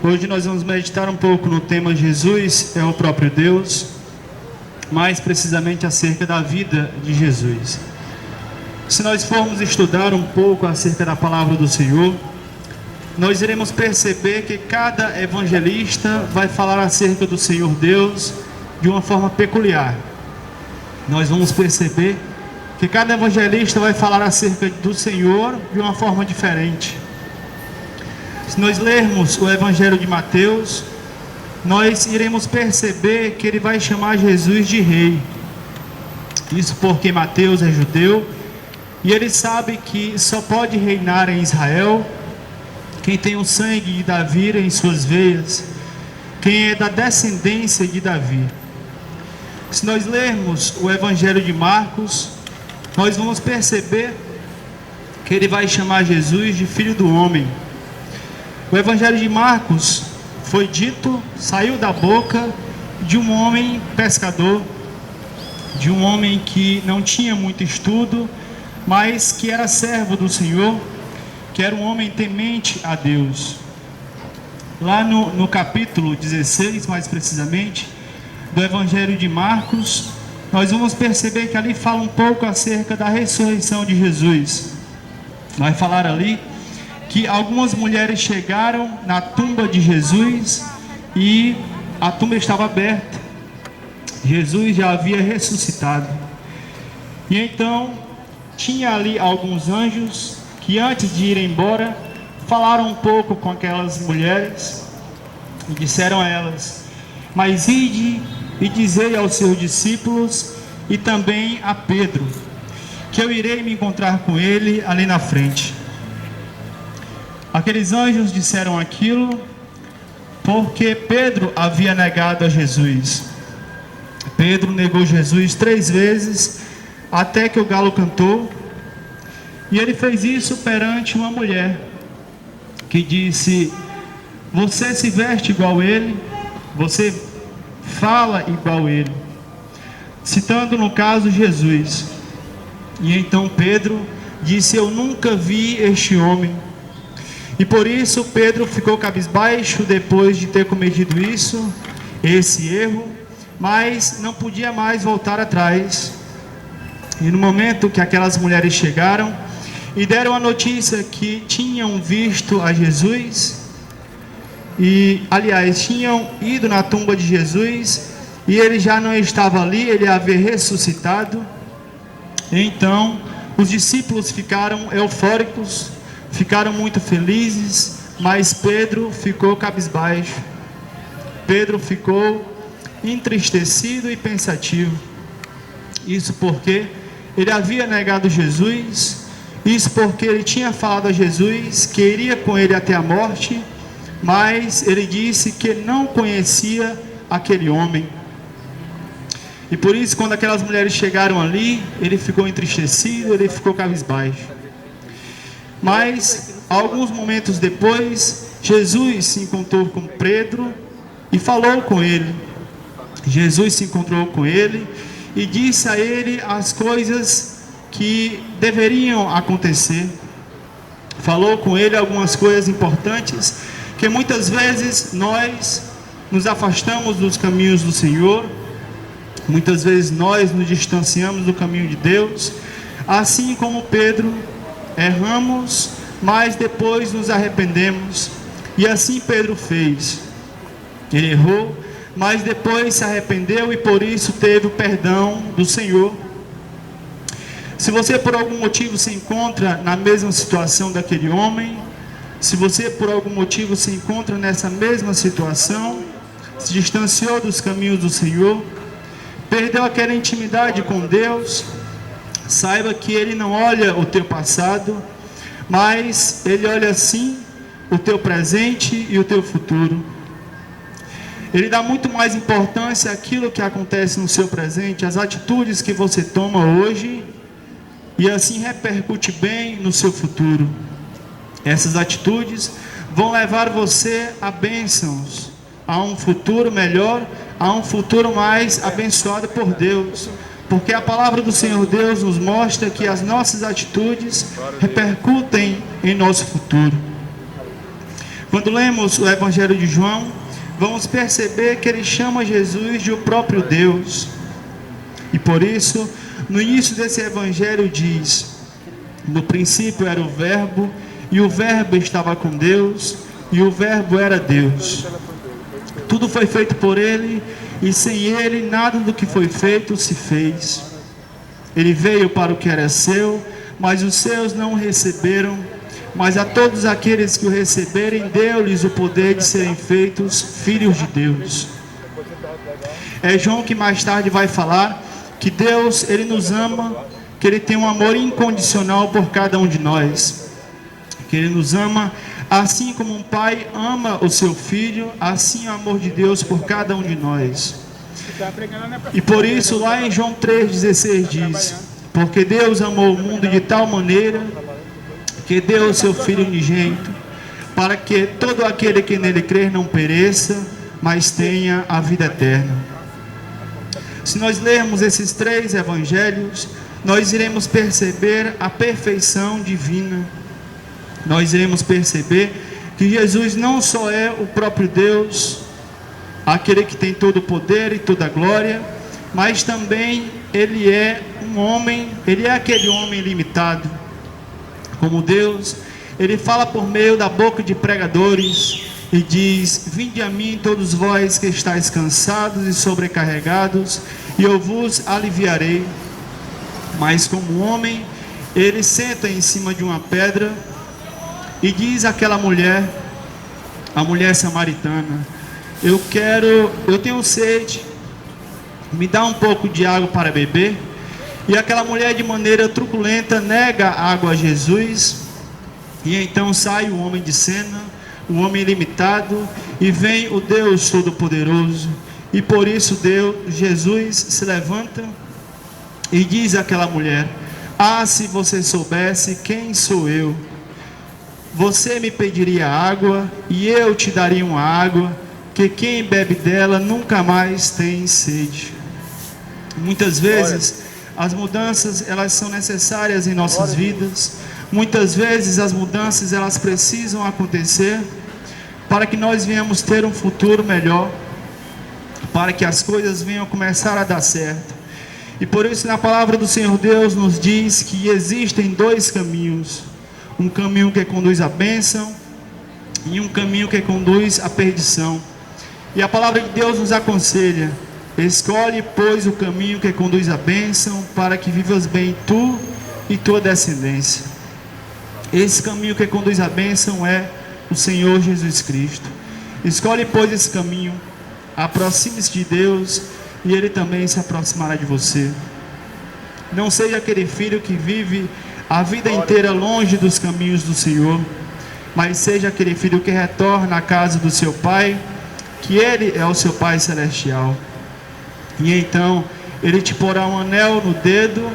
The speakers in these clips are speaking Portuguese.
Hoje nós vamos meditar um pouco no tema Jesus é o próprio Deus, mais precisamente acerca da vida de Jesus. Se nós formos estudar um pouco acerca da palavra do Senhor, nós iremos perceber que cada evangelista vai falar acerca do Senhor Deus de uma forma peculiar. Nós vamos perceber que cada evangelista vai falar acerca do Senhor de uma forma diferente. Se nós lermos o Evangelho de Mateus, nós iremos perceber que ele vai chamar Jesus de rei. Isso porque Mateus é judeu e ele sabe que só pode reinar em Israel quem tem o sangue de Davi em suas veias, quem é da descendência de Davi. Se nós lermos o Evangelho de Marcos, nós vamos perceber que ele vai chamar Jesus de filho do homem. O Evangelho de Marcos foi dito, saiu da boca de um homem pescador, de um homem que não tinha muito estudo, mas que era servo do Senhor, que era um homem temente a Deus. Lá no capítulo 16, mais precisamente, do Evangelho de Marcos, nós vamos perceber que ali fala um pouco acerca da ressurreição de Jesus. Vai falar ali que algumas mulheres chegaram na tumba de Jesus e a tumba estava aberta. Jesus já havia ressuscitado. E então tinha ali alguns anjos que antes de ir embora falaram um pouco com aquelas mulheres e disseram a elas: mas ide e dizei aos seus discípulos e também a Pedro que eu irei me encontrar com ele ali na frente. Aqueles anjos disseram aquilo porque Pedro havia negado a Jesus. Pedro negou Jesus 3 vezes até que o galo cantou. E ele fez isso perante uma mulher que disse: você se veste igual ele, você fala igual ele, citando no caso Jesus. E então Pedro disse: eu nunca vi este homem. E por isso Pedro ficou cabisbaixo depois de ter cometido esse erro, mas não podia mais voltar atrás. E no momento que aquelas mulheres chegaram e deram a notícia que tinham visto a Jesus, e aliás, tinham ido na tumba de Jesus, e ele já não estava ali, ele havia ressuscitado. Então os discípulos ficaram eufóricos, ficaram muito felizes, mas Pedro ficou cabisbaixo. Pedro ficou entristecido e pensativo. Isso porque ele havia negado Jesus, isso porque ele tinha falado a Jesus que iria com ele até a morte, mas ele disse que não conhecia aquele homem. E por isso, quando aquelas mulheres chegaram ali, ele ficou entristecido, ele ficou cabisbaixo. Mas, alguns momentos depois, Jesus se encontrou com Pedro e falou com ele. Jesus se encontrou com ele e disse a ele as coisas que deveriam acontecer. Falou com ele algumas coisas importantes, que muitas vezes nós nos afastamos dos caminhos do Senhor, muitas vezes nós nos distanciamos do caminho de Deus, assim como Pedro, erramos, mas depois nos arrependemos. E assim Pedro fez. Ele errou, mas depois se arrependeu e por isso teve o perdão do Senhor. Se você por algum motivo se encontra na mesma situação daquele homem, se você por algum motivo se encontra nessa mesma situação, se distanciou dos caminhos do Senhor, perdeu aquela intimidade com Deus, saiba que Ele não olha o teu passado, mas Ele olha sim o teu presente e o teu futuro. Ele dá muito mais importância àquilo que acontece no seu presente, às atitudes que você toma hoje, e assim repercute bem no seu futuro. Essas atitudes vão levar você a bênçãos, a um futuro melhor, a um futuro mais abençoado por Deus. Porque a palavra do Senhor Deus nos mostra que as nossas atitudes repercutem em nosso futuro. Quando lemos o Evangelho de João, vamos perceber que ele chama Jesus de o próprio Deus. E por isso, no início desse Evangelho diz: no princípio era o Verbo, e o Verbo estava com Deus, e o Verbo era Deus. Tudo foi feito por ele, e sem ele nada do que foi feito se fez. Ele veio para o que era seu, mas os seus não o receberam. Mas a todos aqueles que o receberem, deu-lhes o poder de serem feitos filhos de Deus. É João que mais tarde vai falar que Deus, ele nos ama, que ele tem um amor incondicional por cada um de nós, que ele nos ama assim como um pai ama o seu filho, assim é o amor de Deus por cada um de nós. E por isso lá em João 3,16 diz: porque Deus amou o mundo de tal maneira que deu o seu Filho unigênito, para que todo aquele que nele crer não pereça, mas tenha a vida eterna. Se nós lermos esses 3 evangelhos, nós iremos perceber a perfeição divina. Nós iremos perceber que Jesus não só é o próprio Deus, aquele que tem todo o poder e toda a glória, mas também ele é um homem, ele é aquele homem limitado. Como Deus, ele fala por meio da boca de pregadores e diz: vinde a mim todos vós que estáis cansados e sobrecarregados, e eu vos aliviarei. Mas como homem, ele senta em cima de uma pedra e diz àquela mulher, a mulher samaritana: eu tenho sede, me dá um pouco de água para beber. E aquela mulher, de maneira truculenta, nega a água a Jesus. E então sai o homem de cena, o homem ilimitado, e vem o Deus Todo-Poderoso. E por isso Jesus se levanta e diz àquela mulher: ah, se você soubesse quem sou eu, você me pediria água, e eu te daria uma água, que quem bebe dela nunca mais tem sede. Muitas vezes as mudanças, elas são necessárias em nossas vidas. Muitas vezes as mudanças, elas precisam acontecer para que nós venhamos ter um futuro melhor, para que as coisas venham começar a dar certo. E por isso na palavra do Senhor Deus nos diz que existem 2 caminhos: um caminho que conduz à bênção e um caminho que conduz à perdição. E a palavra de Deus nos aconselha: escolhe, pois, o caminho que conduz à bênção, para que vivas bem tu e tua descendência. Esse caminho que conduz à bênção é o Senhor Jesus Cristo. Escolhe, pois, esse caminho, aproxime-se de Deus, e Ele também se aproximará de você. Não seja aquele filho que vive a vida inteira longe dos caminhos do Senhor, mas seja aquele filho que retorna à casa do seu Pai, que Ele é o seu Pai celestial. E então Ele te porá um anel no dedo,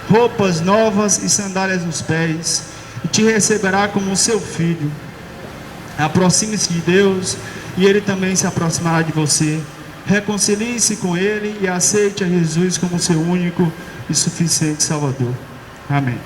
roupas novas e sandálias nos pés, e te receberá como seu filho. Aproxime-se de Deus, e Ele também se aproximará de você. Reconcilie-se com Ele e aceite a Jesus como seu único e suficiente Salvador. Amém.